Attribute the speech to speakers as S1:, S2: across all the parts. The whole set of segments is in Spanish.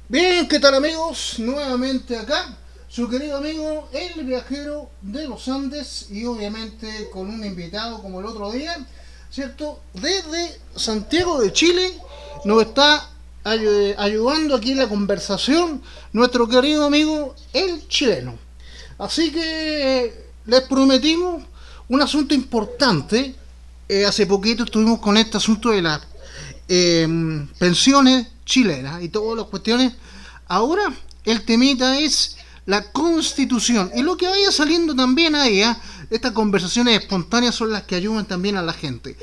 S1: Bien, ¿qué tal amigos? Nuevamente acá, su querido amigo, el viajero de los Andes y obviamente con un invitado como el otro día, ¿cierto? Desde Santiago de Chile nos está ayudando aquí en la conversación nuestro querido amigo el chileno. Así que les prometimos un asunto importante. Hace poquito estuvimos con este asunto de las pensiones chilenas y todas las cuestiones. Ahora el temita es la constitución y lo que vaya saliendo también ahí, estas conversaciones espontáneas son las que ayudan también a la gente.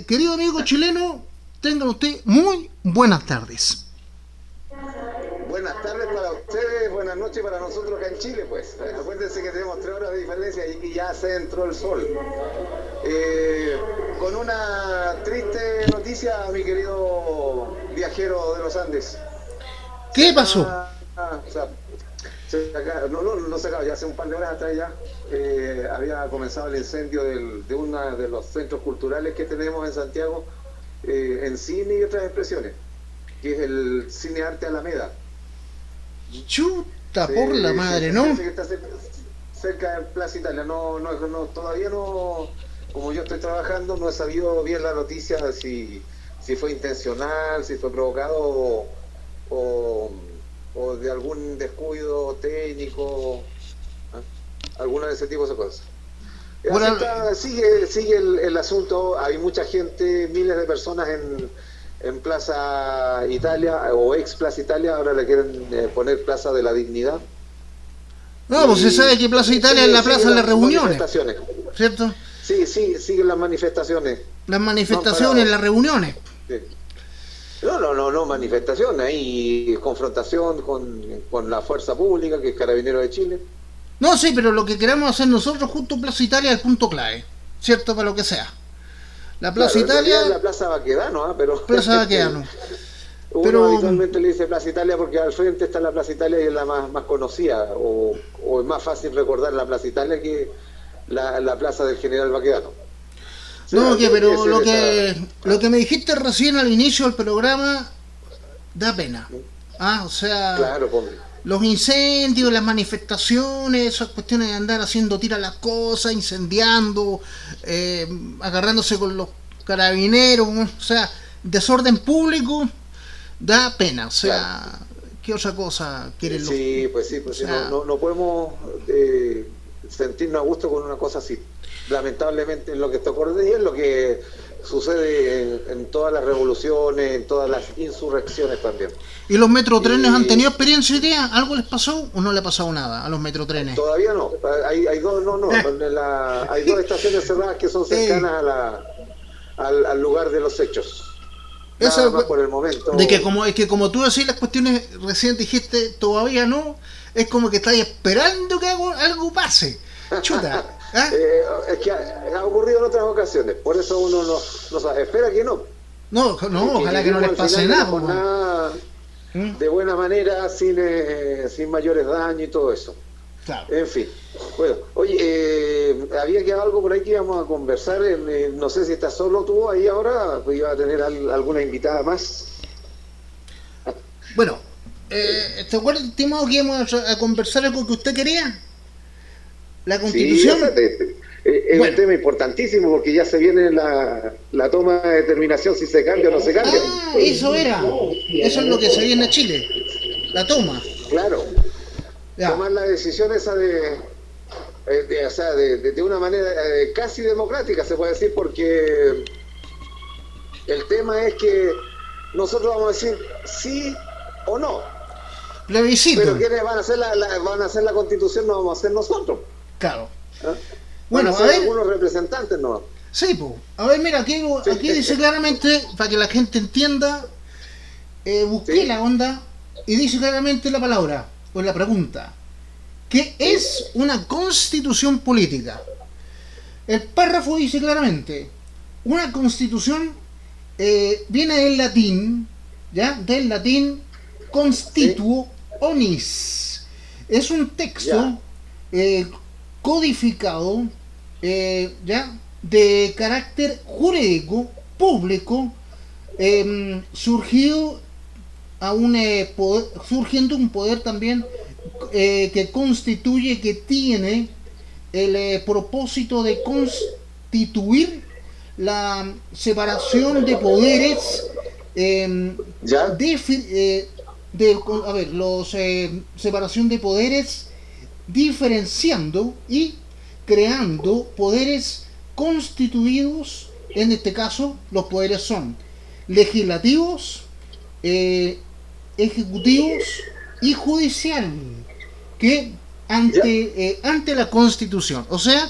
S1: Querido amigo chileno, tengan usted muy buenas tardes.
S2: Buenas tardes para ustedes, buenas noches para nosotros acá en Chile, pues. Acuérdense que tenemos 3 horas de diferencia y ya se entró el sol. Con una triste noticia, mi querido viajero de los Andes. Se
S1: ¿Qué pasó?
S2: acaba, o sea, no se acaba, ya hace un par de horas atrás ya había comenzado el incendio de uno de los centros culturales que tenemos en Santiago, en cine y otras expresiones, que es el Cine Arte Alameda.
S1: Chuta por la madre, ¿no?
S2: Parece que está cerca de Plaza Italia. Todavía no, como yo estoy trabajando, no he sabido bien la noticia si fue intencional, si fue provocado o, o de algún descuido técnico, alguna de ese tipo de cosas.
S1: Bueno,
S2: Sigue el asunto, hay mucha gente, miles de personas en Plaza Italia o ex Plaza Italia, ahora le quieren poner Plaza de la Dignidad.
S1: no, pues se sabe que Plaza Italia es la plaza de las reuniones,
S2: Manifestaciones.
S1: ¿cierto?
S2: Sí, siguen las manifestaciones.
S1: Las manifestaciones, las reuniones.
S2: Sí. No, manifestaciones, hay confrontación con la fuerza pública, que es Carabineros de Chile.
S1: No, sí, pero lo que queremos hacer nosotros justo Plaza Italia es el punto clave, ¿cierto? Para lo que sea. La Plaza
S2: Claro, en realidad es
S1: Italia,
S2: la Plaza Baquedano, pero
S1: Plaza Baqueano.
S2: uno
S1: Pero,
S2: habitualmente le dice Plaza Italia porque al frente está la Plaza Italia y es la más conocida, o es más fácil recordar la Plaza Italia que la Plaza del General Baquedano. O
S1: no,
S2: sea,
S1: que,
S2: debe
S1: pero
S2: ser
S1: lo que me dijiste recién al inicio del programa da pena. O sea,
S2: Claro, hombre.
S1: los incendios, las manifestaciones, esas cuestiones de andar haciendo tira las cosas, incendiando, agarrándose con los carabineros, o sea, desorden público, da pena, o sea,
S2: Claro.
S1: ¿qué otra cosa quieren los?
S2: Pues sí,
S1: O
S2: sí,
S1: sea,
S2: no podemos sentirnos a gusto con una cosa así. Lamentablemente es lo que está ocurriendo y es lo que sucede en todas las revoluciones, en todas las insurrecciones también.
S1: ¿y los metrotrenes han
S2: Y
S1: tenido experiencia hoy día? ¿Algo les pasó o no le ha pasado nada a los metrotrenes?
S2: todavía no, hay dos, hay dos estaciones cerradas que son cercanas al lugar de los hechos. Nada
S1: Esa,
S2: más por el momento.
S1: de que como es que como tú decís las cuestiones recién dijiste todavía no, es como que estáis esperando que algo pase. Chuta, ¿ah?
S2: Es que ha ocurrido en otras ocasiones, por eso uno no sabe. Espera que no.
S1: No, ojalá que no les pase nada, pues,
S2: nada
S1: ¿Mm?
S2: de buena manera, sin mayores daños y todo eso.
S1: Claro.
S2: En fin. Bueno, oye, había quedado algo por ahí que íbamos a conversar. No sé si estás solo tú ahí ahora, pues iba a tener alguna invitada más.
S1: Bueno, ¿te acuerdas, estimado, que íbamos a conversar algo que usted quería? La
S2: Sí,
S1: Constitución.
S2: es un
S1: Bueno,
S2: tema importantísimo porque ya se viene la toma de determinación si se cambia o no se cambia.
S1: eso era. Eso es lo que se viene a Chile. La toma.
S2: Claro,
S1: Ya.
S2: tomar la decisión esa o sea, de una manera casi democrática, se puede decir, porque el tema es que nosotros vamos a decir sí o no,
S1: Plebiscito.
S2: pero quienes van a hacer la constitución no vamos a ser nosotros.
S1: Claro.
S2: ¿Ah? Van
S1: Bueno,
S2: a
S1: a
S2: ser
S1: ver.
S2: algunos representantes, ¿no?
S1: Sí, pues. A ver, mira, aquí dice claramente, para que la gente entienda, busqué
S2: Sí.
S1: la onda y dice claramente la palabra, o la pregunta, ¿qué es una constitución política? El párrafo dice claramente, una constitución viene del latín, ¿ya? Del latín constituo onis. Es un texto
S2: Ya.
S1: eh, codificado, ¿ya? De carácter jurídico, público, surgido a un poder, surgiendo un poder también que constituye, que tiene el propósito de constituir la separación de poderes,
S2: ¿Ya?
S1: a ver, los separación de poderes, diferenciando y creando poderes constituidos. En este caso los poderes son legislativos, eh, ejecutivos y judicial, que
S2: ¿Ya?
S1: ante la Constitución, o sea,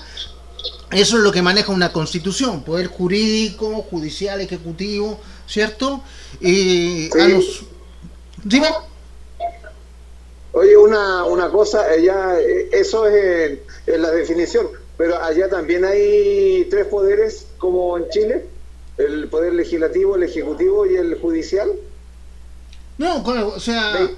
S1: eso es lo que maneja una Constitución: poder jurídico, judicial, ejecutivo, ¿cierto? A
S2: Sí.
S1: los, dime.
S2: Oye, una cosa, allá, eso es en la definición, pero allá también hay tres poderes como en Chile, el poder legislativo, el ejecutivo y el judicial.
S1: No, claro, o sea,
S2: ¿Ve?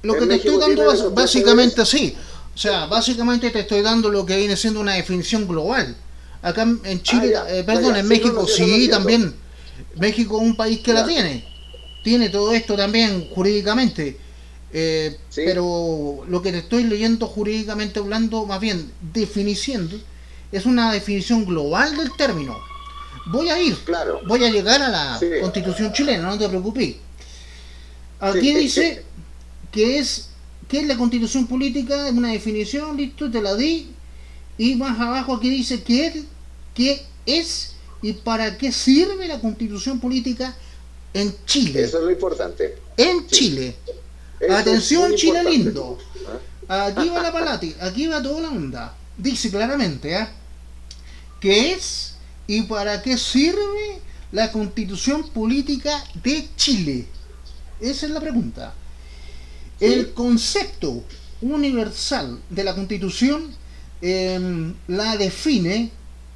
S1: lo que
S2: ¿En
S1: te estoy
S2: México
S1: dando
S2: tienen esos tres
S1: básicamente
S2: poderes?
S1: así. O sea, básicamente te estoy dando lo que viene siendo una definición global. Acá en
S2: Ah,
S1: Chile,
S2: ya, ya,
S1: perdón,
S2: ya,
S1: en
S2: sí, no, no,
S1: México
S2: sí, eso lo
S1: sí
S2: entiendo.
S1: también. México es un país que la
S2: Ya,
S1: tiene. Tiene todo esto también jurídicamente.
S2: sí,
S1: Pero lo que te estoy leyendo jurídicamente hablando, más bien definiendo, es una definición global del término. Voy a ir,
S2: claro,
S1: voy a llegar a la
S2: sí,
S1: constitución chilena, no te preocupes.
S2: sí,
S1: Aquí dice que es la constitución política, es una definición, listo, te la di. Y más abajo aquí dice qué es y para qué sirve la constitución política en Chile.
S2: eso es lo importante.
S1: En
S2: Sí,
S1: Chile.
S2: eso es muy
S1: Atención, Chile
S2: importante.
S1: lindo. Aquí va la
S2: ¿Ah?
S1: palati, aquí va toda la onda. Dice claramente, qué es y para qué sirve la constitución política de Chile. Esa es la pregunta. El
S2: Sí,
S1: concepto universal de la Constitución la define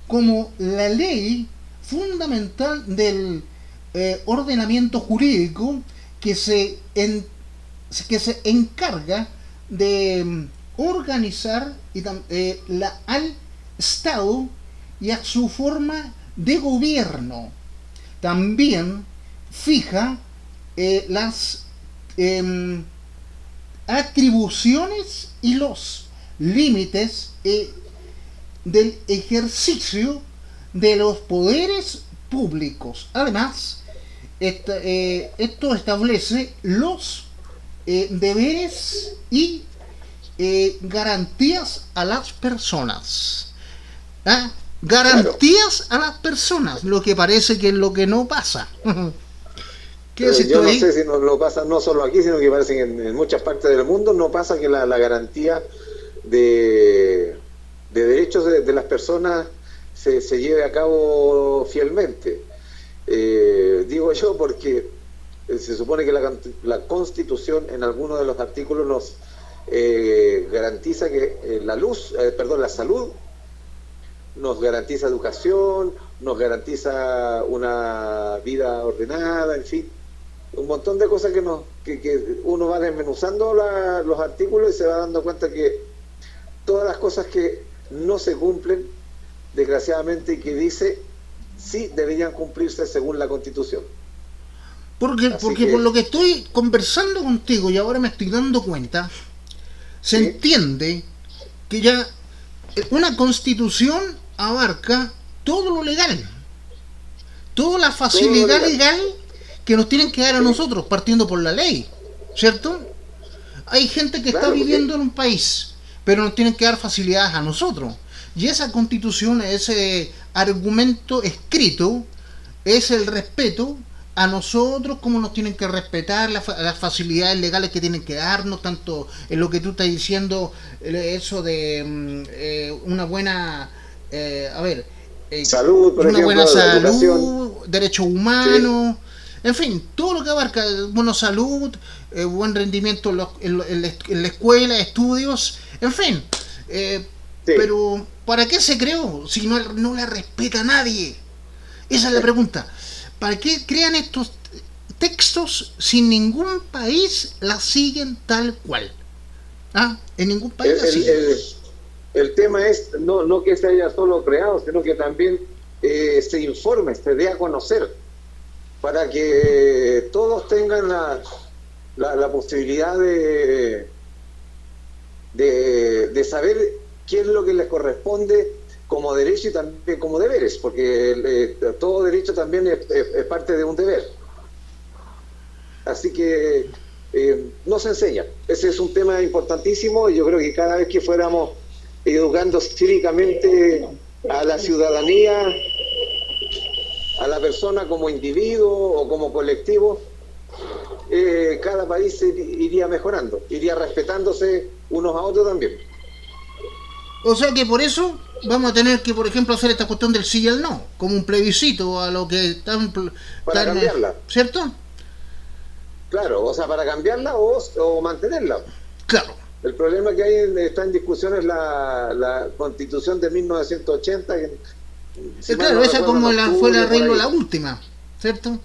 S1: como la ley fundamental del ordenamiento jurídico que que se encarga de organizar al Estado y a su forma de gobierno. También fija las em, atribuciones y los límites del ejercicio de los poderes públicos. Además, esto establece los deberes y garantías a las personas. ¿Ah?
S2: claro.
S1: Garantías a las personas, lo que parece que es lo que no pasa. ¿Qué es esto
S2: Yo no
S1: ahí?
S2: sé si nos lo pasa no solo aquí, sino que parece que en muchas partes del mundo no pasa que la garantía de, de derechos de las personas se lleve a cabo fielmente. Digo yo porque se supone que la Constitución en algunos de los artículos nos garantiza que la salud nos garantiza educación, nos garantiza una vida ordenada, en fin, un montón de cosas que uno va desmenuzando los artículos y se va dando cuenta que todas las cosas que no se cumplen, desgraciadamente, y que dice, sí deberían cumplirse según la Constitución. Así
S1: Porque por lo
S2: que,
S1: que estoy conversando contigo y ahora me estoy dando cuenta, se
S2: sí,
S1: entiende que ya una constitución abarca todo lo legal, toda la
S2: todo lo
S1: facilidad
S2: legal,
S1: legal que nos tienen que dar a
S2: sí,
S1: nosotros, partiendo por la ley, ¿cierto? Hay gente que está
S2: claro,
S1: viviendo
S2: porque,
S1: en un país, pero nos tienen que dar facilidades a nosotros. Y esa constitución, ese argumento escrito, es el respeto a nosotros, como nos tienen que respetar las facilidades legales que tienen que darnos, tanto en lo que tú estás diciendo, eso de una buena, a ver,
S2: salud, por
S1: una buena
S2: ejemplo, educación,
S1: salud, derechos
S2: sí,
S1: humanos, en fin, todo lo que abarca buena salud, buen rendimiento en la escuela, estudios, en fin. eh,
S2: sí.
S1: pero, ¿para qué se creó si no la respeta nadie? Esa es la pregunta. ¿Para qué crean estos textos si ningún país la siguen tal cual? ¿Ah? En ningún país
S2: El,
S1: la
S2: el,
S1: siguen.
S2: el, el tema es no que se haya solo creado, sino que también se informe, se dé a conocer, para que todos tengan la posibilidad de saber qué es lo que les corresponde como derecho y también como deberes, porque todo derecho también es parte de un deber. Así que no se enseña. Ese es un tema importantísimo y yo creo que cada vez que fuéramos educando cívicamente a la ciudadanía, a la persona como individuo o como colectivo, cada país iría mejorando, iría respetándose unos a otros también.
S1: O sea que por eso vamos a tener que, por ejemplo, hacer esta cuestión del sí y el no, como un plebiscito a lo que
S2: para cambiarla.
S1: ¿Cierto?
S2: Claro, o sea, para cambiarla o mantenerla.
S1: Claro.
S2: El problema que hay está en discusión es la Constitución de 1980.
S1: Claro, esa como fue el arreglo la última, ¿cierto?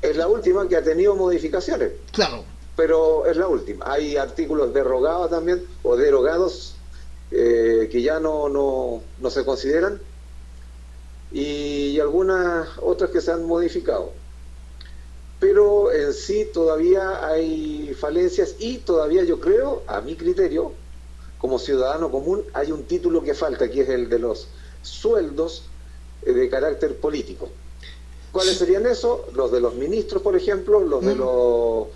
S2: Es la última que ha tenido modificaciones.
S1: Claro.
S2: Pero es la última. Hay artículos derogados también, o derogados, que ya no se consideran, y algunas otras que se han modificado. Pero en sí todavía hay falencias y todavía yo creo, a mi criterio, como ciudadano común, hay un título que falta, que es el de los sueldos de carácter político. ¿Cuáles serían esos? Los de los ministros, por ejemplo, los de los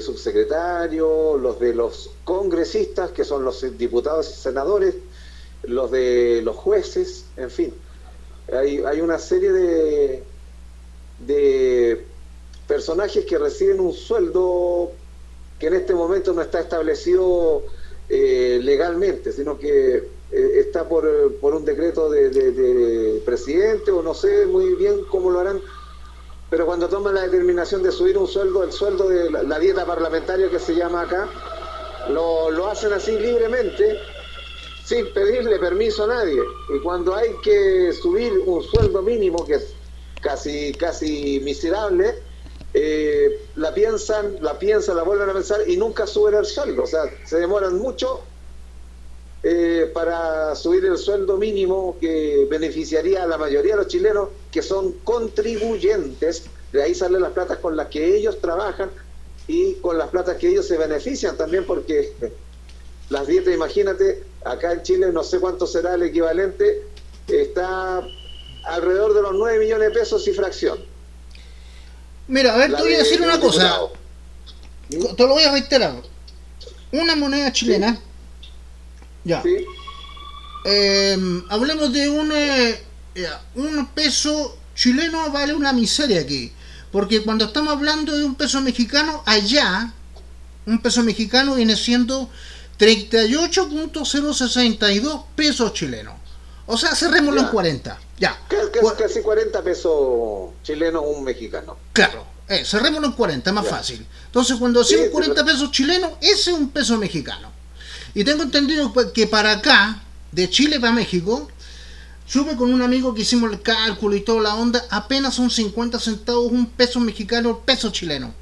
S2: subsecretarios, los de los congresistas, que son los diputados y senadores, los de los jueces, en fin. Hay una serie de personajes que reciben un sueldo que en este momento no está establecido legalmente, sino que está por un decreto de presidente, o no sé muy bien cómo lo harán, pero cuando toman la determinación de subir un sueldo, el sueldo de la dieta parlamentaria que se llama acá, lo hacen así libremente, sin pedirle permiso a nadie. Y cuando hay que subir un sueldo mínimo, que es casi miserable, la vuelven a pensar y nunca suben el sueldo. O sea, se demoran mucho para subir el sueldo mínimo que beneficiaría a la mayoría de los chilenos que son contribuyentes. De ahí salen las platas con las que ellos trabajan y con las platas que ellos se benefician también, porque las dietas, imagínate, acá en Chile no sé cuánto será el equivalente, está alrededor de los 9 millones de pesos y fracción.
S1: Mira, a ver, te voy a decir una cosa, te lo voy a reiterar. Una moneda chilena, ¿sí? Ya. ¿Sí? Hablemos de un peso chileno vale una miseria aquí. Porque cuando estamos hablando de un peso mexicano, allá, un peso mexicano viene siendo 38.062 pesos chilenos. O sea, cerrémoslo en 40. Ya.
S2: Casi 40 pesos chilenos un mexicano.
S1: Claro. Cerrémoslo en 40, es más fácil. Entonces, cuando decimos 40 pesos chilenos, ese es un peso mexicano. Y tengo entendido que para acá, de Chile para México, supe con un amigo que hicimos el cálculo y toda la onda, apenas son 50 centavos un peso mexicano, peso chileno.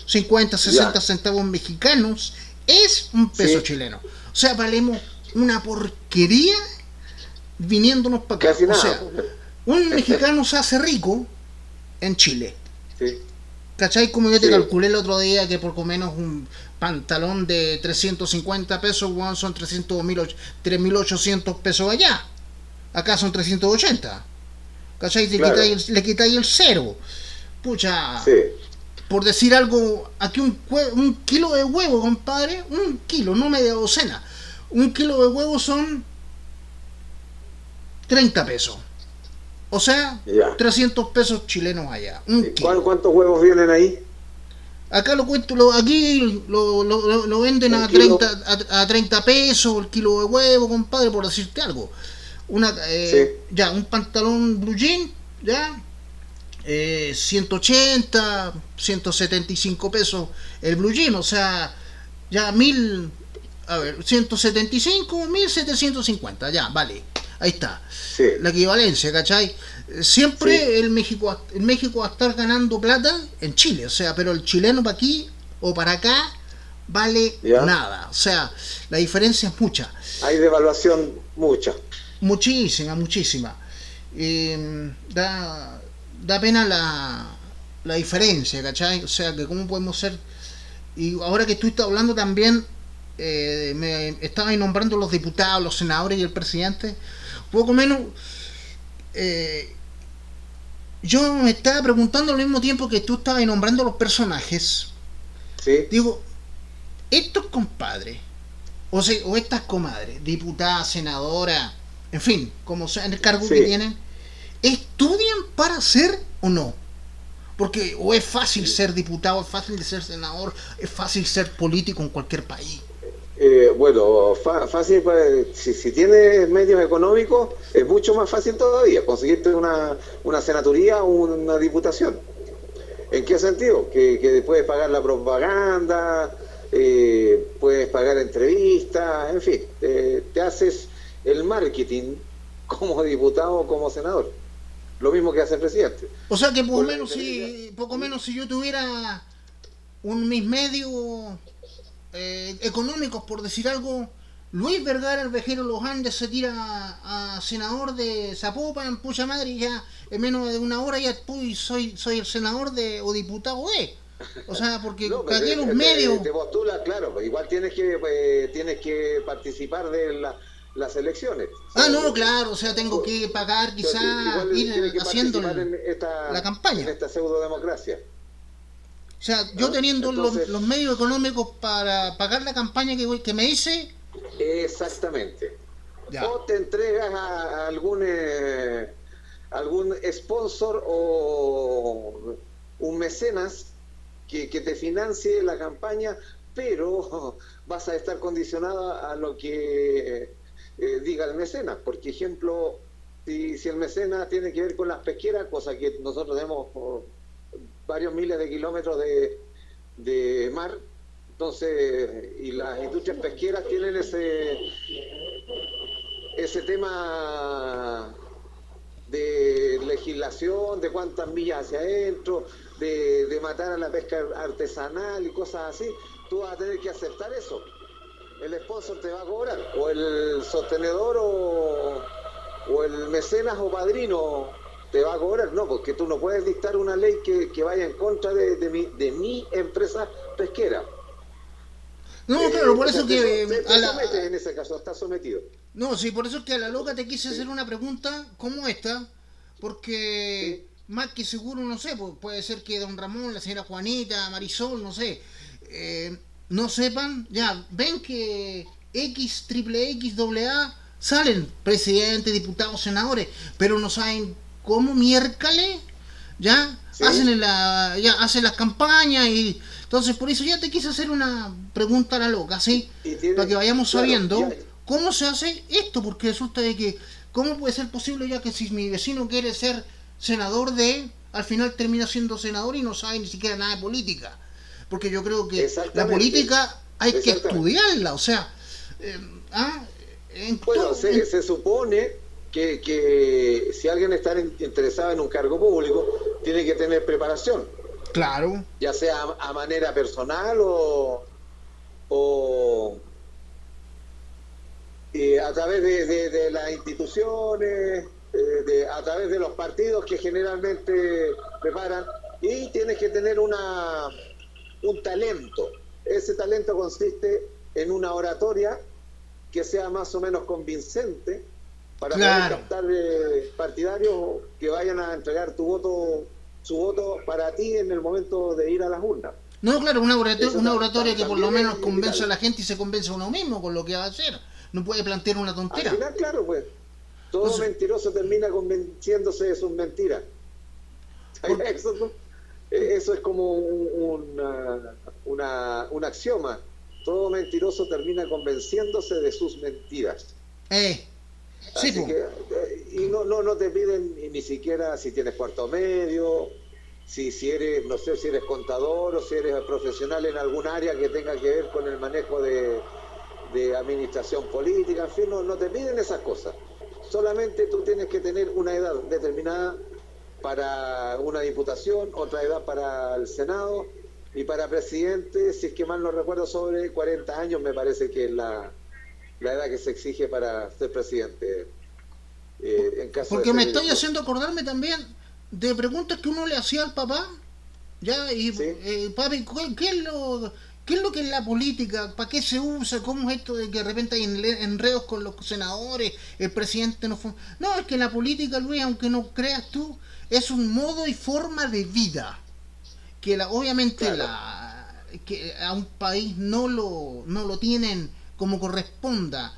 S1: 50, 60 centavos mexicanos es un peso chileno. O sea, valemos una porquería viniéndonos para acá.
S2: Casi nada.
S1: O sea, un mexicano se hace rico en Chile.
S2: Sí.
S1: ¿Cachai? Como yo te calculé el otro día que por lo menos un pantalón de 350 pesos, bueno, son 3.800 pesos allá. Acá son 380. ¿Cachai? Le quitáis el cero. Pucha.
S2: Sí.
S1: Por decir algo, aquí un kilo de huevo, compadre, un kilo, no media docena. Un kilo de huevo son 30 pesos. O sea, 300 pesos chilenos allá.
S2: ¿Cuántos huevos vienen ahí?
S1: Acá aquí lo venden a 30 pesos el kilo de huevo, compadre, por decirte algo. Ya, un pantalón blue jean, ya, 180, 175 pesos el blue jean, o sea, ya 175, 1750, ya, vale. Ahí está, la equivalencia, ¿cachai? Siempre el México va a estar ganando plata en Chile, o sea, pero el chileno para aquí o para acá vale nada, o sea, la diferencia es mucha.
S2: Hay devaluación mucha.
S1: Muchísima. Da pena la diferencia, ¿cachai? O sea, que cómo podemos ser y ahora que tú estás hablando también, me estabas nombrando los diputados, los senadores y el presidente, poco menos, eh, yo me estaba preguntando al mismo tiempo que tú estabas nombrando los personajes,
S2: Sí,
S1: digo, estos compadres, o estas comadres, diputadas, senadoras, en fin, como sea el cargo que
S2: sí.
S1: tienen, ¿estudian para ser o no? Porque o es fácil ser diputado, es fácil de ser senador, es fácil ser político en cualquier país.
S2: Bueno, fácil, si tienes medios económicos, es mucho más fácil todavía conseguirte una senaturía o una diputación. ¿En qué sentido? Que puedes pagar la propaganda, puedes pagar entrevistas, en fin, te haces el marketing como diputado o como senador. Lo mismo que hace el presidente.
S1: O sea que
S2: Con la independencia.
S1: poco menos si yo tuviera mis medios económicos, por decir algo, Luis Vergara, el vejero Los Andes, se tira a senador de Zapopan, pucha madre, y ya en menos de una hora ya soy el senador de o diputado de. O sea, porque
S2: No, pero
S1: cagué los medios.
S2: te postulas, claro, pues igual tienes que participar de las elecciones. O
S1: Ah,
S2: sea,
S1: no, claro, o sea, tengo que pagar quizá
S2: igual
S1: ir
S2: tiene que
S1: haciendo
S2: participar
S1: la
S2: en
S1: campaña.
S2: esta pseudo-democracia.
S1: O sea, yo
S2: ¿Ah?
S1: teniendo
S2: Entonces,
S1: los medios económicos para pagar la campaña que me hice,
S2: exactamente.
S1: ya.
S2: O te entregas a algún sponsor o un mecenas que te financie la campaña, pero vas a estar condicionada a lo que diga el mecenas. Por ejemplo, si el mecenas tiene que ver con las pesqueras, cosa que nosotros tenemos varios miles de kilómetros de mar, entonces, y las industrias pesqueras tienen ese tema de legislación, de cuántas millas hacia adentro, de matar a la pesca artesanal y cosas así, tú vas a tener que aceptar eso. El sponsor te va a cobrar, o el sostenedor o el mecenas o padrino te va a cobrar. No, porque tú no puedes dictar una ley que vaya en contra de mi empresa pesquera.
S1: No, claro, por
S2: O sea,
S1: eso que
S2: te sometes en ese caso, estás sometido.
S1: no, sí, por eso es que a la loca te quise hacer
S2: ¿Sí?
S1: una pregunta como esta, porque
S2: ¿Sí?
S1: más que seguro, no sé, pues puede ser que don Ramón, la señora Juanita, Marisol, no sé, no sepan, ya, ven que X, triple X, doble A, salen presidentes, diputados, senadores, pero no saben cómo miércoles, ya,
S2: ¿Sí?
S1: ya hacen las campañas y entonces por eso ya te quise hacer una pregunta a la loca, ¿sí?
S2: Y
S1: Para que
S2: tiene,
S1: vayamos
S2: claro, ya,
S1: sabiendo cómo se hace esto, porque resulta de que, ¿cómo puede ser posible ya que si mi vecino quiere ser senador al final termina siendo senador y no sabe ni siquiera nada de política? Porque yo creo que la
S2: exactamente,
S1: política hay que
S2: exactamente.
S1: estudiarla, o sea, eh, ah,
S2: Bueno, se supone que si alguien está interesado en un cargo público, tiene que tener preparación,
S1: claro,
S2: ya sea a manera personal o a través de las instituciones, a través de los partidos que generalmente preparan, y tienes que tener un talento. Ese talento consiste en una oratoria que sea más o menos convincente para poder
S1: claro.
S2: captar partidarios que vayan a entregar su voto para ti en el momento de ir a las urnas.
S1: No, claro,
S2: Eso
S1: una oratoria que por lo
S2: también
S1: menos
S2: es
S1: convence a
S2: vital.
S1: la gente y se convence a uno mismo con lo que va a hacer. No puede plantear una
S2: Al
S1: tontera.
S2: final, claro, pues, todo
S1: Entonces,
S2: mentiroso termina convenciéndose de sus mentiras.
S1: por,
S2: Eso es como un axioma. Todo mentiroso termina convenciéndose de sus mentiras.
S1: eh, sí,
S2: Así
S1: pues.
S2: que, y no te piden ni siquiera si tienes cuarto medio, si eres, no sé, si eres contador o si eres profesional en algún área que tenga que ver con el manejo de administración política, en fin, no te piden esas cosas. Solamente tú tienes que tener una edad determinada para una diputación, otra edad para el Senado, y para presidente, si es que mal no recuerdo, sobre 40 años me parece que es la edad que se exige para ser presidente, en caso de
S1: Porque me
S2: ser
S1: estoy
S2: electo.
S1: haciendo acordarme también de preguntas que uno le hacía al papá. Ya, y
S2: ¿Sí?
S1: papi, ¿Qué es lo que es la política? ¿Para qué se usa? ¿Cómo es esto de que de repente hay enredos con los senadores? El presidente no fue... No, es que la política, Luis, aunque no creas tú, es un modo y forma de vida. Que obviamente
S2: Claro,
S1: que a un país no lo tienen como corresponda,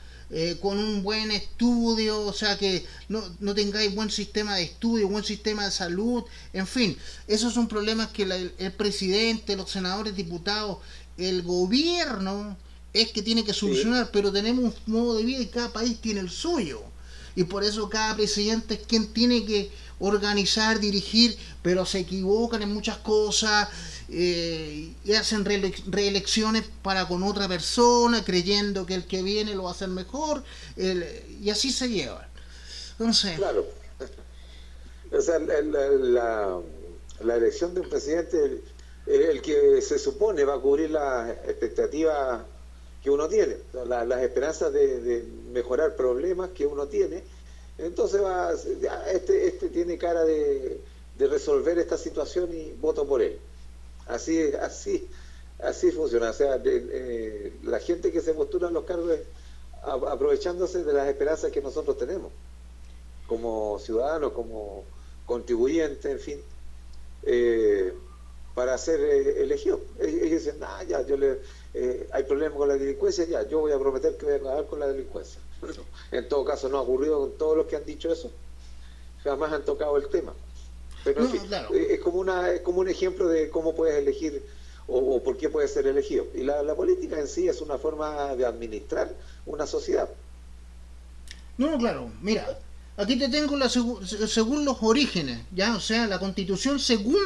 S1: con un buen estudio, o sea que no tengáis buen sistema de estudio, buen sistema de salud, en fin, esos son problemas que el presidente, los senadores, diputados, el gobierno es que tiene que
S2: sí,
S1: solucionar, pero tenemos un modo de vida y cada país tiene el suyo. Y por eso cada presidente es quien tiene que organizar, dirigir, pero se equivocan en muchas cosas, y hacen reelecciones para con otra persona, creyendo que el que viene lo va a hacer mejor, y así se llevan. Entonces,
S2: claro. O sea, la elección de un presidente es el que se supone va a cubrir las expectativas que uno tiene, las esperanzas de mejorar problemas que uno tiene. Entonces este tiene cara de resolver esta situación y voto por él. Así funciona. O sea, la gente que se postula en los cargos aprovechándose de las esperanzas que nosotros tenemos como ciudadanos, como contribuyentes, en fin, eh, para ser elegidos. Ellos dicen, ya, hay problemas con la delincuencia, ya, yo voy a prometer que voy a acabar con la delincuencia. En todo caso, no ha ocurrido con todos los que han dicho eso, jamás han tocado el tema. Pero en
S1: no,
S2: fin,
S1: claro.
S2: es como un ejemplo de cómo puedes elegir o por qué puedes ser elegido. Y la política en sí es una forma de administrar una sociedad.
S1: No, claro, mira, aquí te tengo según los orígenes, ¿ya? O sea, la constitución según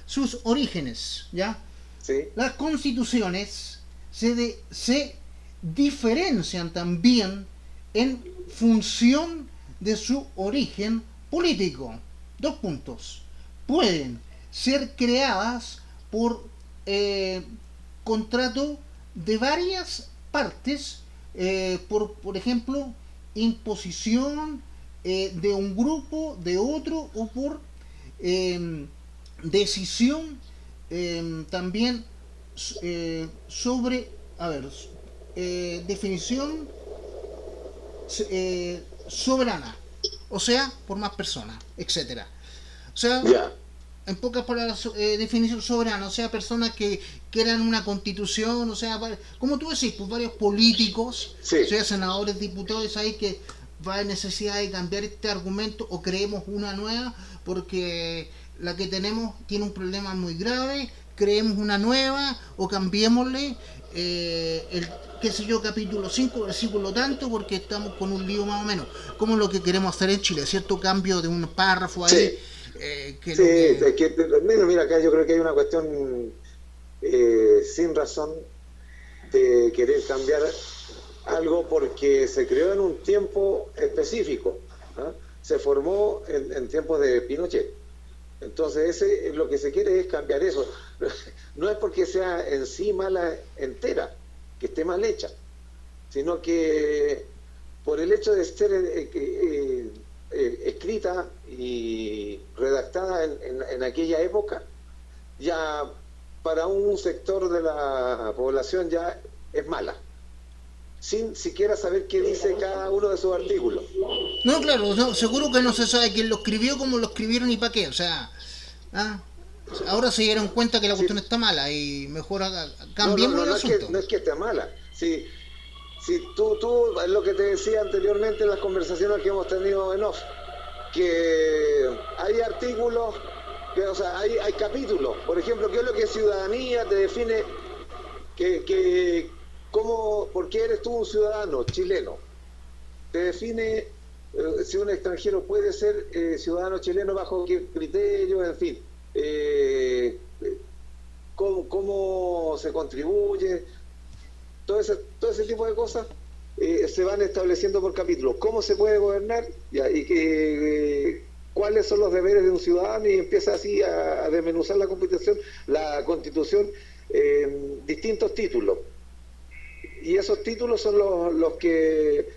S1: sus orígenes, ¿ya?
S2: ¿Sí?
S1: Las constituciones se diferencian también en función de su origen político. Dos puntos. Pueden ser creadas por contrato de varias partes, por ejemplo, imposición de un grupo, de otro, o por eh, decisión también sobre, a ver, definición soberana, o sea, por más personas, etcétera. O sea,
S2: Ya.
S1: en pocas palabras, definición soberana, o sea, personas que quieran una constitución, o sea, como tú decís, pues varios políticos, o
S2: Sí,
S1: sea, senadores, diputados, ahí que va a haber necesidad de cambiar este argumento o creemos una nueva, porque la que tenemos tiene un problema muy grave, creemos una nueva o cambiémosle el qué sé yo, capítulo 5 versículo tanto, porque estamos con un lío más o menos, como lo que queremos hacer en Chile, cierto cambio de un párrafo ahí,
S2: sí.
S1: que
S2: Sí,
S1: lo que...
S2: es que, mira, acá yo creo que hay una cuestión sin razón de querer cambiar algo porque se creó en un tiempo específico, ¿ah? Se formó en tiempos de Pinochet. Entonces, lo que se quiere es cambiar eso. No es porque sea en sí mala entera, que esté mal hecha, sino que por el hecho de ser escrita y redactada en aquella época, ya para un sector de la población ya es mala, sin siquiera saber qué dice cada uno de sus artículos.
S1: No, claro, no, seguro que no se sabe quién lo escribió, cómo lo escribieron y para qué, o sea, ¿ah? Ahora se dieron cuenta que la cuestión
S2: Sí,
S1: está mala y mejor
S2: no,
S1: cambiemos el asunto.
S2: no es que esté mala. Si es lo que te decía anteriormente en las conversaciones que hemos tenido en off, que hay artículos, o sea, hay capítulos. Por ejemplo, ¿qué es lo que es ciudadanía? Te define por qué eres tú un ciudadano chileno. Te define si un extranjero puede ser ciudadano chileno, bajo qué criterios, en fin. Cómo se contribuye, todo ese tipo de cosas se van estableciendo por capítulos. ¿Cómo se puede gobernar? Ya, cuáles son los deberes de un ciudadano, y empieza así a desmenuzar la constitución en distintos títulos. Y esos títulos son los que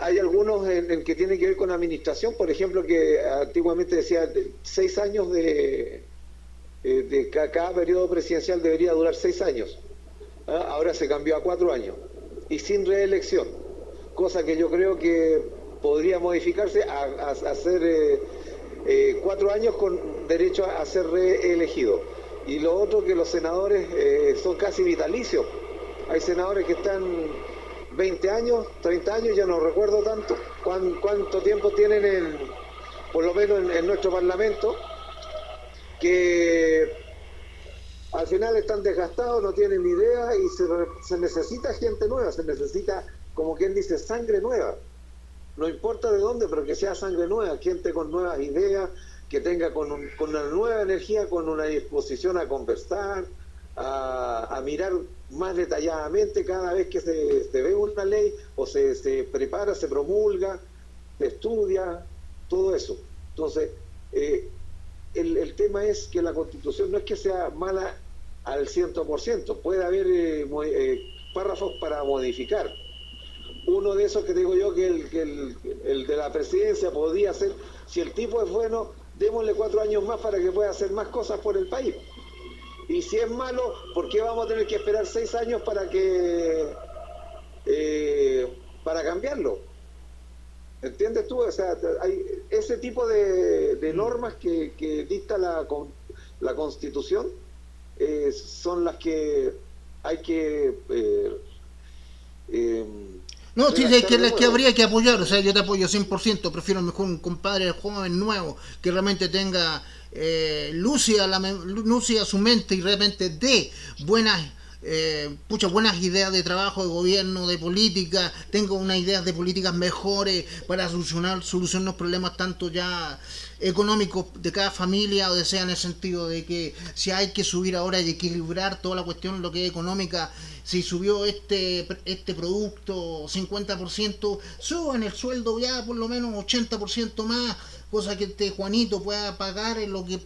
S2: hay algunos en que tienen que ver con administración, por ejemplo, que antiguamente decía 6 años de cada periodo presidencial debería durar 6 años. Ahora se cambió a 4 años y sin reelección, cosa que yo creo que podría modificarse a hacer 4 años con derecho a ser reelegido. Y lo otro, que los senadores son casi vitalicios. Hay senadores que están 20 años, 30 años, ya no recuerdo tanto cuánto tiempo tienen por lo menos en nuestro Parlamento, que al final están desgastados, no tienen ni idea, y se necesita gente nueva, se necesita, como quien dice, sangre nueva. No importa de dónde, pero que sea sangre nueva, gente con nuevas ideas, que tenga con una nueva energía, con una disposición a conversar, a mirar más detalladamente cada vez que se ve una ley, o se prepara, se promulga, se estudia, todo eso. Entonces, el tema es que la Constitución no es que sea mala al 100%, puede haber párrafos para modificar. Uno de esos que digo yo, que el de la presidencia podría ser, si el tipo es bueno, démosle 4 años más para que pueda hacer más cosas por el país. Y si es malo, ¿por qué vamos a tener que esperar 6 años para cambiarlo? ¿Entiendes tú? O sea, hay ese tipo de normas que dicta la Constitución, son las que hay que
S1: no, sí, es que las que habría que apoyar. O sea, yo te apoyo 100%, prefiero mejor un compadre joven nuevo que realmente tenga lúcida su mente y realmente dé buenas buenas ideas de trabajo, de gobierno, de política, tengo unas ideas de políticas mejores para solucionar los problemas tanto ya económicos de cada familia, o sea, en el sentido de que si hay que subir ahora y equilibrar toda la cuestión, lo que es económica, si subió este producto 50%, suban el sueldo ya por lo menos 80% más, cosa que Juanito pueda pagar en lo que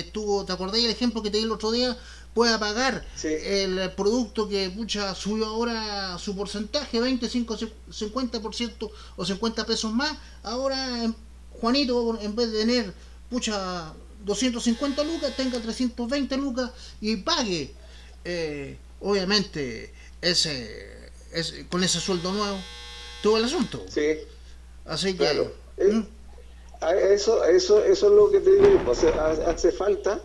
S1: estuvo, ¿te acordás el ejemplo que te di el otro día? Pueda pagar
S2: sí.
S1: El producto que subió ahora su porcentaje, 25, 50% o 50 pesos más. Ahora Juanito, en vez de tener 250 lucas, tenga 320 lucas y pague obviamente con ese sueldo nuevo todo el asunto.
S2: Sí,
S1: así que
S2: claro. Eso es lo que te digo. O sea, hace falta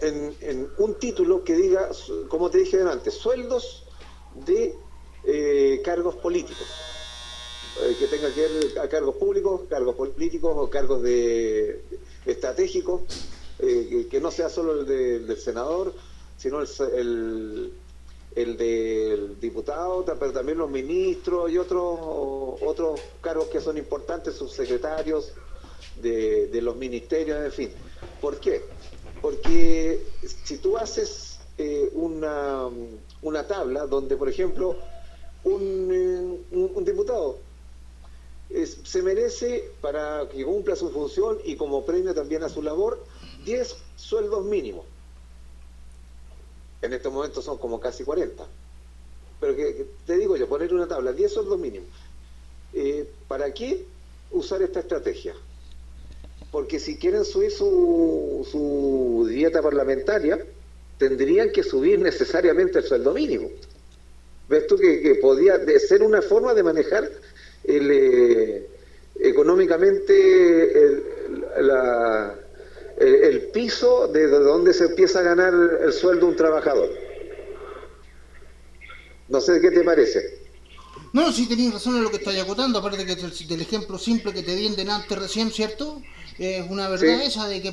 S2: en un título que diga, como te dije antes, sueldos de cargos políticos, que tenga que ver a cargos públicos, cargos políticos o cargos estratégicos, que no sea solo el del senador, sino el del diputado, pero también los ministros y otros cargos que son importantes, subsecretarios de los ministerios, en fin. ¿Por qué? Porque si tú haces una tabla donde, por ejemplo, un diputado se merece, para que cumpla su función y como premio también a su labor, 10 sueldos mínimos. En estos momentos son como casi 40. Pero que te digo yo, poner una tabla, 10 sueldos mínimos. ¿Para qué usar esta estrategia? Porque si quieren subir su dieta parlamentaria, tendrían que subir necesariamente el sueldo mínimo. ¿Ves tú que podía ser una forma de manejar económicamente el piso de donde se empieza a ganar el sueldo un trabajador? No sé qué te parece.
S1: No, sí tenías razón en lo que estás acotando, aparte que del ejemplo simple que te di en delante recién, ¿cierto? Es una verdad, sí, esa de que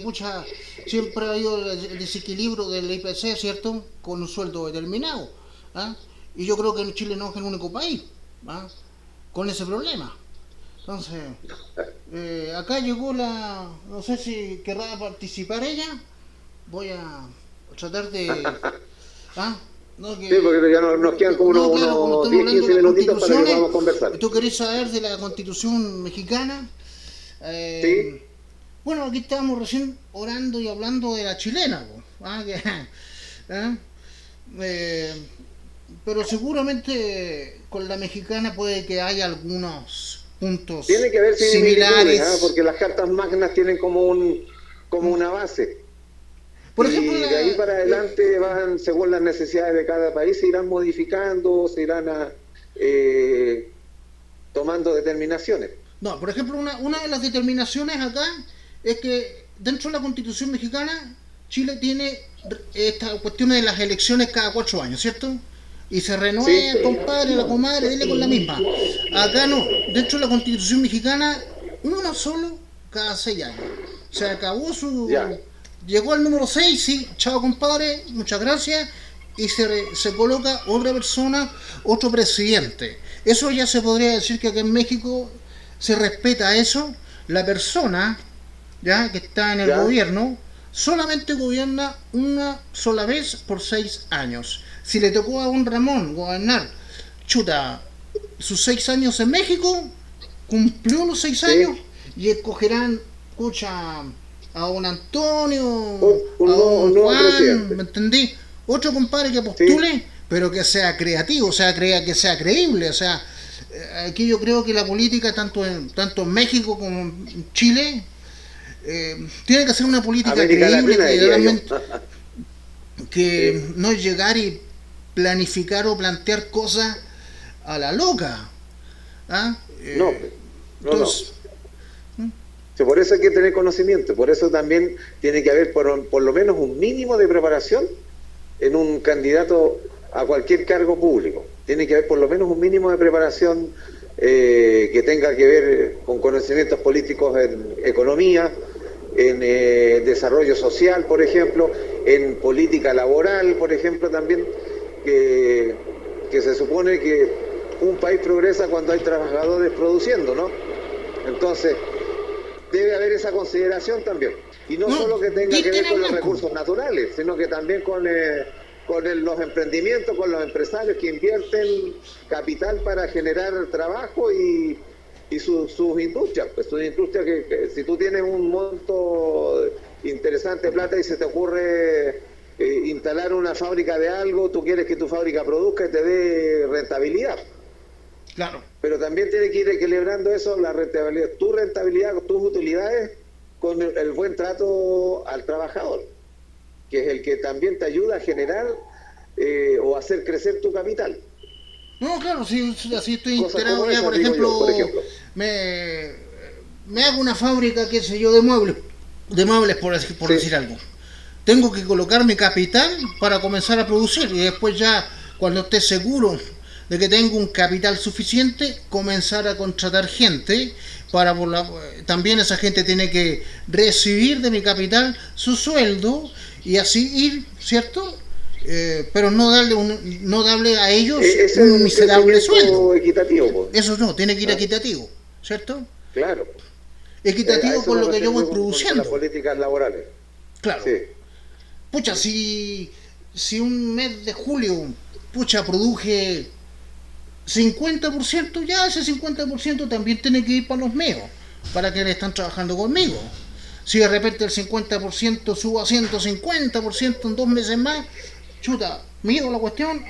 S1: siempre ha habido el desequilibrio del IPC, ¿cierto? Con un sueldo determinado. ¿Ah? Y yo creo que en Chile no es el único país con ese problema. Entonces, acá llegó no sé si querrá participar ella, voy a tratar de... No,
S2: sí, porque ya nos quedan como unos 10-15 minutitos para que podamos conversar.
S1: ¿Tú querés saber de la Constitución mexicana?
S2: Sí.
S1: Bueno, aquí estábamos recién orando y hablando de la chilena, pero seguramente con la mexicana puede que haya algunos puntos
S2: tiene que haber
S1: similares,
S2: porque las cartas magnas tienen como una base.
S1: Por ejemplo,
S2: y de ahí para adelante van, según las necesidades de cada país, se irán modificando, se irán tomando determinaciones.
S1: no, por ejemplo, una de las determinaciones acá es que dentro de la Constitución mexicana, Chile tiene esta cuestión de las elecciones cada 4 años, ¿cierto? Y se renueva,
S2: Sí.
S1: compadre, la comadre, dile con la misma. Acá no, dentro de la Constitución mexicana, uno solo cada 6 años. Se acabó su...
S2: Ya.
S1: Llegó al número 6, sí, chao compadre, muchas gracias, y se coloca otra persona, otro presidente. Eso ya se podría decir que acá en México se respeta eso. La persona ya que está en el
S2: Ya.
S1: gobierno solamente gobierna una sola vez por 6 años. Si le tocó a un Ramón gobernar, chuta, sus 6 años en México, cumplió los 6
S2: Sí.
S1: años y escogerán, escucha, a un Antonio,
S2: Un
S1: a un
S2: nuevo
S1: Juan,
S2: presidente.
S1: ¿me entendí? Otro compadre que postule, pero que sea creativo, o sea, que sea creíble, o sea, aquí yo creo que la política, tanto en México como en Chile, tiene que ser una política
S2: América
S1: creíble,
S2: Latina,
S1: que
S2: diría yo.
S1: realmente que
S2: Sí.
S1: no es llegar y planificar o plantear cosas a la loca. ¿Ah?
S2: No,
S1: Entonces,
S2: Sí, por eso hay que tener conocimiento, por eso también tiene que haber por lo menos un mínimo de preparación en un candidato a cualquier cargo público. Tiene que haber por lo menos un mínimo de preparación que tenga que ver con conocimientos políticos en economía, en desarrollo social, por ejemplo, en política laboral, por ejemplo, también, que se supone que un país progresa cuando hay trabajadores produciendo, ¿no? Entonces, debe haber esa consideración también. Y no solo que tenga que ver con los recursos naturales, sino que también con los emprendimientos, con los empresarios que invierten capital para generar trabajo y sus industrias. Pues sus industrias que si tú tienes un monto interesante de plata y se te ocurre instalar una fábrica de algo, tú quieres que tu fábrica produzca y te dé rentabilidad.
S1: claro.
S2: Pero también tiene que ir equilibrando eso, la rentabilidad, tu rentabilidad, tus utilidades, con el buen trato al trabajador, que es el que también te ayuda a generar o hacer crecer tu capital.
S1: No, claro, sí, así estoy
S2: Cosas
S1: enterado
S2: como
S1: ya,
S2: esas,
S1: por
S2: digo
S1: ejemplo,
S2: yo, por ejemplo.
S1: me hago una fábrica, qué sé yo, de muebles por
S2: Sí.
S1: decir algo. Tengo que colocar mi capital para comenzar a producir y después ya, cuando esté seguro de que tengo un capital suficiente, comenzar a contratar gente para también esa gente tiene que recibir de mi capital su sueldo y así ir, ¿cierto? Pero no darle a ellos
S2: Ese es
S1: un
S2: un
S1: miserable
S2: crecimiento
S1: sueldo.
S2: equitativo, pues.
S1: Eso no, tiene que ir
S2: Ah.
S1: equitativo, ¿cierto?
S2: Claro. A
S1: Equitativo
S2: eso
S1: con
S2: me
S1: lo que yo
S2: refiero
S1: voy
S2: con
S1: produciendo.
S2: las políticas laborales.
S1: Claro.
S2: Sí.
S1: Pucha, si un mes de julio, pucha, produje 50%, ya ese 50% también tiene que ir para los míos, para que le están trabajando conmigo. Si de repente el 50% subo a 150% en 2 meses más, chuta, mido la cuestión,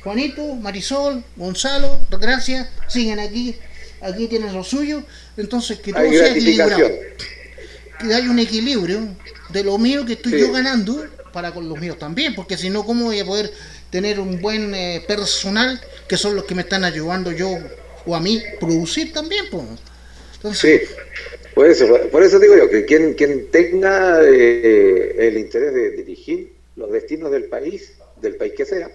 S1: Juanito, Marisol, Gonzalo, gracias, siguen aquí tienen lo suyo, entonces que todo
S2: Hay
S1: sea equilibrado,
S2: gratificación.
S1: que haya un equilibrio de lo mío que estoy
S2: Sí.
S1: yo ganando para con los míos también, porque si no, ¿cómo voy a poder tener un buen personal que son los que me están ayudando yo o a mí producir también? Pues. Entonces,
S2: Sí. Por eso digo yo, que quien tenga el interés de dirigir los destinos del país que sea,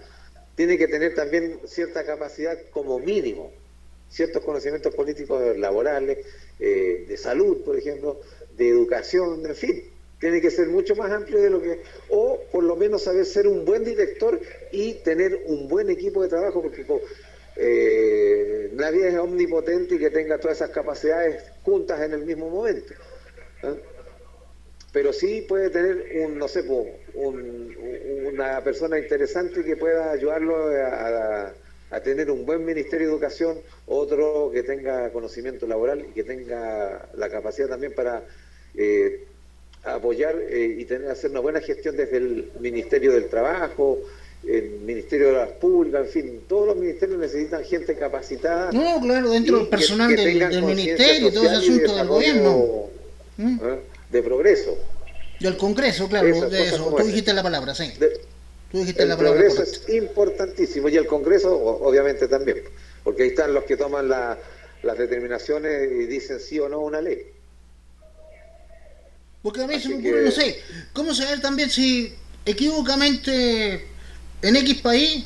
S2: tiene que tener también cierta capacidad como mínimo, ciertos conocimientos políticos laborales, de salud, por ejemplo, de educación, en fin, tiene que ser mucho más amplio de lo que, o por lo menos saber ser un buen director y tener un buen equipo de trabajo, porque nadie es omnipotente y que tenga todas esas capacidades juntas en el mismo momento. ¿Eh? Pero sí puede tener una persona interesante que pueda ayudarlo a tener un buen Ministerio de Educación, otro que tenga conocimiento laboral y que tenga la capacidad también para apoyar y hacer una buena gestión desde el Ministerio del Trabajo, el Ministerio de las Públicas, en fin, todos los ministerios necesitan gente capacitada.
S1: no, claro, dentro del personal
S2: que
S1: del
S2: tengan conciencia
S1: ministerio y todo ese
S2: social y
S1: asunto del
S2: desarrollo,
S1: gobierno.
S2: de progreso.
S1: Y el Congreso, claro,
S2: Esas
S1: de
S2: cosas
S1: eso,
S2: como
S1: tú
S2: esas.
S1: dijiste la palabra, sí. Tú dijiste
S2: El
S1: la palabra
S2: progreso
S1: correcta.
S2: es importantísimo y el Congreso obviamente también, porque ahí están los que toman las determinaciones y dicen sí o no a una ley.
S1: Porque a mí se me
S2: Así
S1: ocurre, no
S2: que,
S1: sé, ¿cómo saber también si equivocamente en X país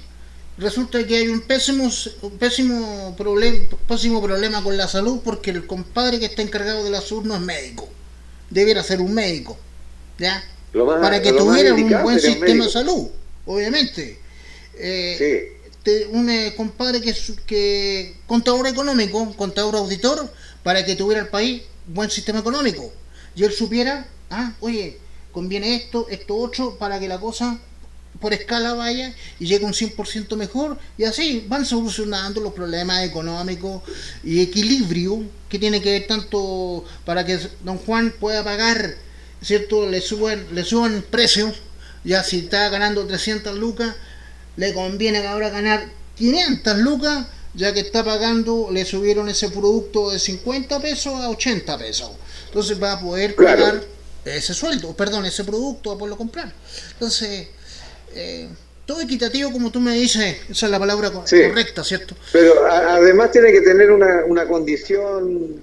S1: resulta que hay pésimo problema con la salud porque el compadre que está encargado de la salud no es médico? Debiera ser un médico, ¿ya? Para que
S2: lo más
S1: tuvieran un
S2: indicado
S1: buen
S2: sería un
S1: sistema de
S2: médico.
S1: salud, obviamente. Eh,
S2: Sí,
S1: un compadre que contador auditor, para que tuviera el país buen sistema económico. Y él supiera, oye, conviene esto otro, para que la cosa por escala vaya y llegue un 100% mejor, y así van solucionando los problemas económicos y equilibrio que tiene que ver tanto para que don Juan pueda pagar, ¿cierto? Le suban precios, ya si está ganando 300 lucas, le conviene ahora ganar 500 lucas, ya que está pagando, le subieron ese producto de 50 pesos a 80 pesos. Entonces va a poder
S2: claro.
S1: pagar ese sueldo, perdón, ese producto, va a poderlo comprar. Entonces, todo equitativo, como tú me dices, esa es la palabra
S2: Sí,
S1: correcta, ¿cierto?
S2: pero además tiene que tener una condición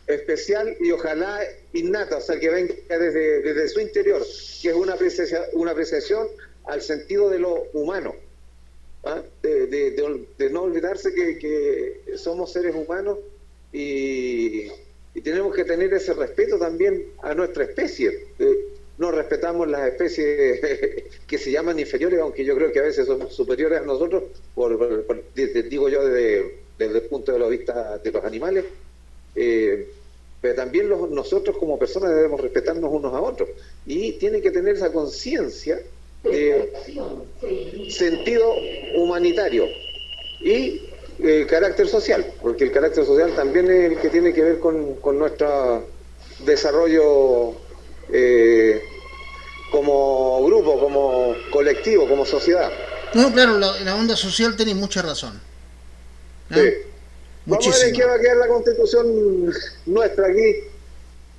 S2: especial y ojalá innata, o sea, que venga desde su interior, que es una apreciación al sentido de lo humano. ¿Ah? De no olvidarse que somos seres humanos y tenemos que tener ese respeto también a nuestra especie. No respetamos las especies que se llaman inferiores, aunque yo creo que a veces son superiores a nosotros, digo yo desde el punto de vista de los animales, pero también nosotros como personas debemos respetarnos unos a otros y tienen que tener esa conciencia de sentido humanitario y carácter social, porque el carácter social también es el que tiene que ver con nuestro desarrollo como grupo, como colectivo, como sociedad.
S1: No, claro, la onda social tiene mucha razón.
S2: Sí.
S1: ¿Ah?
S2: Vamos a ver en qué
S1: Muchísima.
S2: va a quedar la constitución nuestra aquí.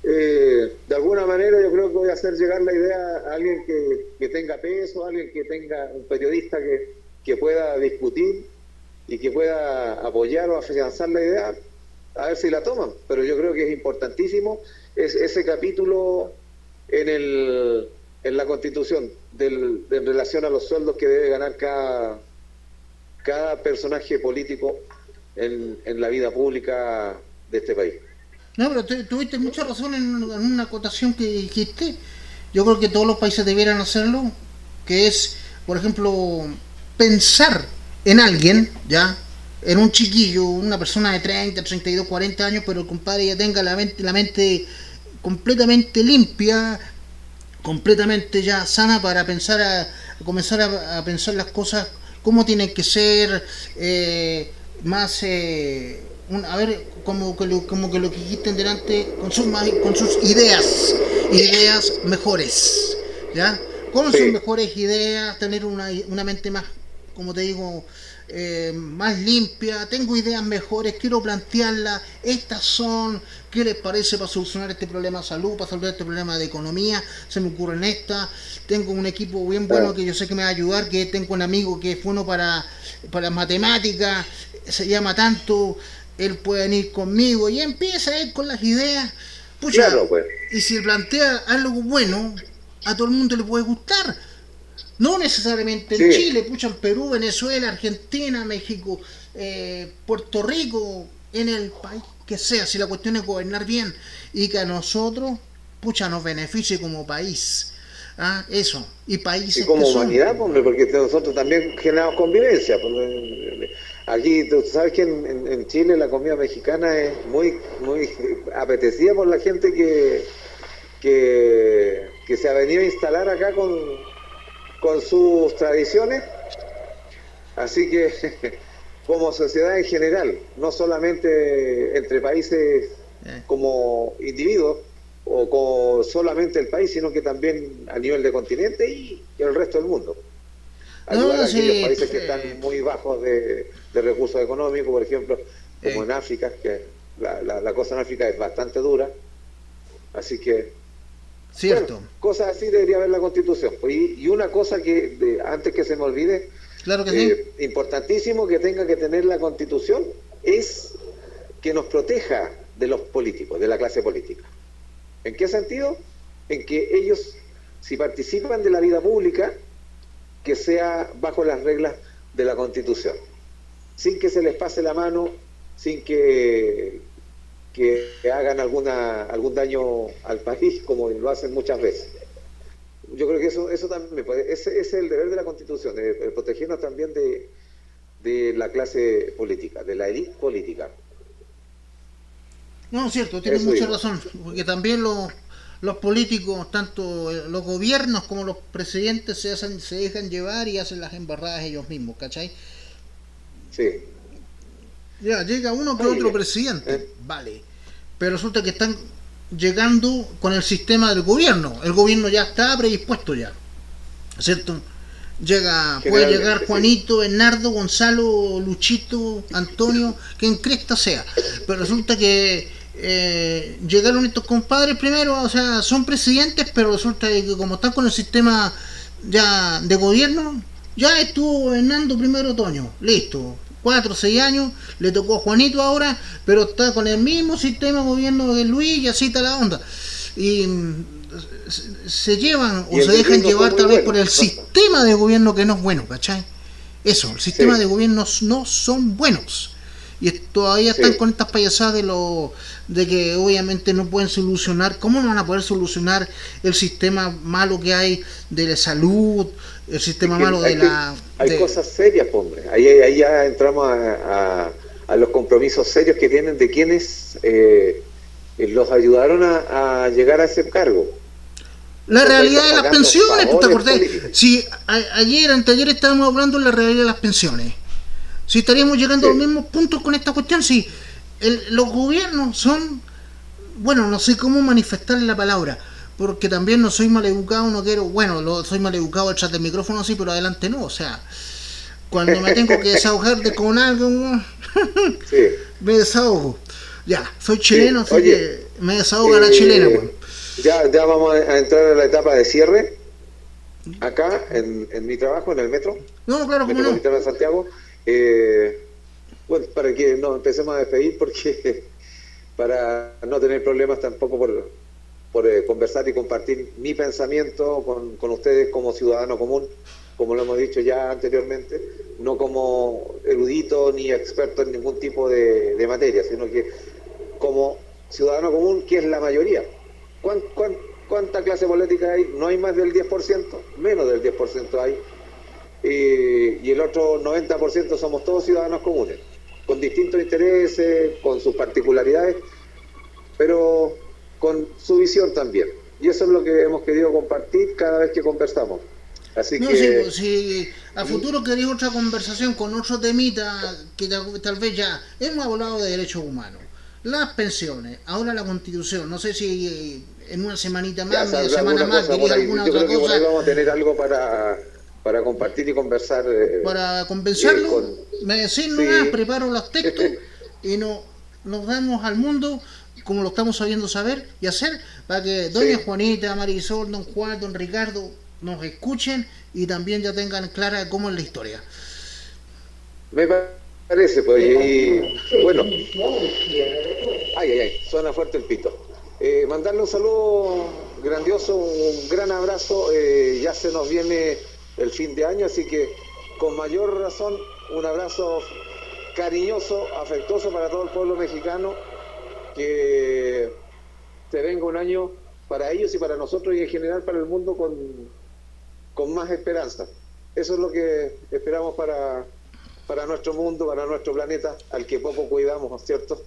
S2: De alguna manera yo creo que voy a hacer llegar la idea a alguien que tenga peso, a alguien que tenga un periodista que pueda discutir y que pueda apoyar o afianzar la idea, a ver si la toman. Pero yo creo que es importantísimo ese capítulo en la Constitución en relación a los sueldos que debe ganar cada personaje político en la vida pública de este país.
S1: No, pero tuviste mucha razón en una acotación que dijiste. Yo creo que todos los países debieran hacerlo, que es, por ejemplo, pensar en alguien, ¿ya? En un chiquillo, una persona de 30, 32, 40 años, pero el compadre ya tenga la mente completamente limpia, completamente ya sana para comenzar a pensar las cosas como tienen que ser, más a ver, como que lo que dijiste en delante, con sus ideas mejores, ¿ya? Con sus
S2: Sí,
S1: mejores ideas, tener una mente más, como te digo, más limpia. Tengo ideas mejores, quiero plantearlas, estas son, ¿qué les parece para solucionar este problema de salud, para solucionar este problema de economía? Se me ocurren estas. Tengo un equipo bien bueno que yo sé que me va a ayudar, que tengo un amigo que es bueno para matemáticas, se llama tanto, él puede venir conmigo, y empieza a ir con las ideas. Pucha,
S2: claro, pues.
S1: y si plantea algo bueno, a todo el mundo le puede gustar. No necesariamente en
S2: Sí,
S1: Chile, pucha, en Perú, Venezuela, Argentina, México, Puerto Rico, en el país que sea, si la cuestión es gobernar bien y que a nosotros, pucha, nos beneficie como país. Eso. Y
S2: y
S1: países que
S2: como
S1: son.
S2: humanidad, hombre, porque nosotros también generamos convivencia. Aquí, tú sabes que en Chile la comida mexicana es muy apetecida por la gente que se ha venido a instalar acá con sus tradiciones. Así que, como sociedad en general, no solamente entre países
S1: eh,
S2: como individuos o con solamente el país, sino que también a nivel de continente y el resto del mundo. Ayudar
S1: No,
S2: a aquellos
S1: sí,
S2: países que están muy bajos de recursos económicos, por ejemplo, como
S1: eh,
S2: en África, que la cosa en África es bastante dura. Así que
S1: Cierto.
S2: Bueno, cosas así debería haber la Constitución. Y una cosa que, antes que se me olvide,
S1: Claro que sí.
S2: importantísimo que tenga que tener la Constitución es que nos proteja de los políticos, de la clase política. ¿En qué sentido? En que ellos, si participan de la vida pública, que sea bajo las reglas de la Constitución, sin que se les pase la mano, sin que hagan algún daño al país, como lo hacen muchas veces. Yo creo que eso también ese es el deber de la Constitución, de protegernos también de la clase política, de la élite política.
S1: No, es cierto, tienes mucha razón, porque también los políticos, tanto los gobiernos como los presidentes se dejan llevar y hacen las embarradas ellos mismos, ¿cachai?
S2: Sí.
S1: Ya, llega uno que otro presidente, vale, pero resulta que están llegando con el sistema del gobierno, el gobierno ya está predispuesto ya, ¿cierto? Puede llegar Juanito, Bernardo, Gonzalo, Luchito, Antonio, quien cresta sea, pero resulta que llegaron estos compadres primero, o sea, son presidentes, pero resulta que como están con el sistema ya de gobierno, ya estuvo gobernando primero Otoño, listo, 4 o 6 años, le tocó a Juanito ahora, pero está con el mismo sistema de gobierno de Luis y así está la onda. Y se llevan o se dejan llevar tal vez por el sistema de gobierno que no es bueno, ¿cachai? Eso, el sistema de gobierno no son buenos. Y todavía están con estas payasadas de que obviamente no pueden solucionar. ¿Cómo no van a poder solucionar el sistema malo que hay de la salud, el sistema malo de la...
S2: Hay cosas serias, hombre. Ahí ya entramos a los compromisos serios que tienen de quienes los ayudaron a llegar a ese cargo.
S1: La realidad de las pensiones, ¿tú te acordás? Si anteayer estábamos hablando de la realidad de las pensiones. Si estaríamos llegando a los mismos puntos con esta cuestión, si los gobiernos son, bueno, no sé cómo manifestarle la palabra, porque también no soy maleducado, no quiero, bueno, soy maleducado detrás del micrófono sí, pero adelante no, o sea, cuando me tengo que desahogar con algo, me desahogo. Ya, soy chileno, así que me desahogo a la chilena, bueno.
S2: Ya vamos a entrar en la etapa de cierre, acá en mi trabajo, en el metro.
S1: No, claro, como no.
S2: De Santiago. Bueno, para que nos empecemos a despedir, porque para no tener problemas tampoco por conversar y compartir mi pensamiento con ustedes como ciudadano común, como lo hemos dicho ya anteriormente, no como erudito ni experto en ningún tipo de materia, sino que como ciudadano común, que es la mayoría. ¿Cuánta clase política hay? No hay más del 10%, menos del 10% hay. Y el otro 90% somos todos ciudadanos comunes, con distintos intereses, con sus particularidades, pero con su visión también. Y eso es lo que hemos querido compartir cada vez que conversamos. Así
S1: no,
S2: que...
S1: si a futuro queréis otra conversación con otro temita, que tal vez ya hemos hablado de derechos humanos, las pensiones, ahora la Constitución, no sé si en una semanita más, media semana más, quería alguna otra cosa. Yo creo que por ahí
S2: vamos a tener algo para compartir y conversar.
S1: Para convencerlo, me decís nomás, preparo los textos y nos damos al mundo como lo estamos sabiendo saber y hacer, para que doña Juanita, Marisol, don Juan, don Ricardo nos escuchen y también ya tengan clara cómo es la historia.
S2: Me parece, pues, y bueno, suena fuerte el pito. Mandarle un saludo grandioso, un gran abrazo, ya se nos viene el fin de año, así que con mayor razón un abrazo cariñoso, afectuoso para todo el pueblo mexicano, que se venga un año para ellos y para nosotros y en general para el mundo con más esperanza. Eso es lo que esperamos para nuestro mundo, para nuestro planeta, al que poco cuidamos, ¿cierto?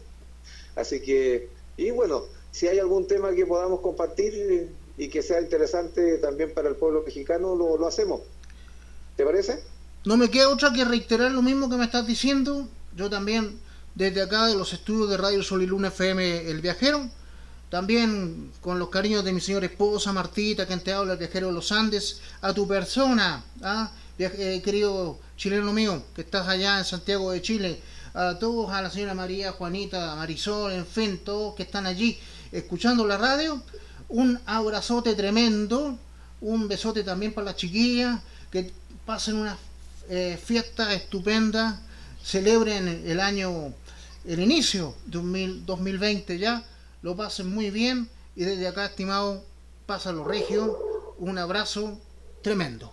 S2: Así que, y bueno, si hay algún tema que podamos compartir y que sea interesante también para el pueblo mexicano, lo hacemos. ¿Te parece?
S1: No me queda otra que reiterar lo mismo que me estás diciendo. Yo también, desde acá de los estudios de Radio Sol y Luna FM El Viajero, también con los cariños de mi señora esposa Martita, quien te habla, el viajero de los Andes, a tu persona, querido chileno mío, que estás allá en Santiago de Chile, a todos, a la señora María, Juanita, Marisol, en fin, todos que están allí escuchando la radio, un abrazote tremendo, un besote también para las chiquillas, que pasen una fiesta estupenda, celebren el inicio de 2020 ya, lo pasen muy bien y desde acá, estimado, pásalo regio, un abrazo tremendo.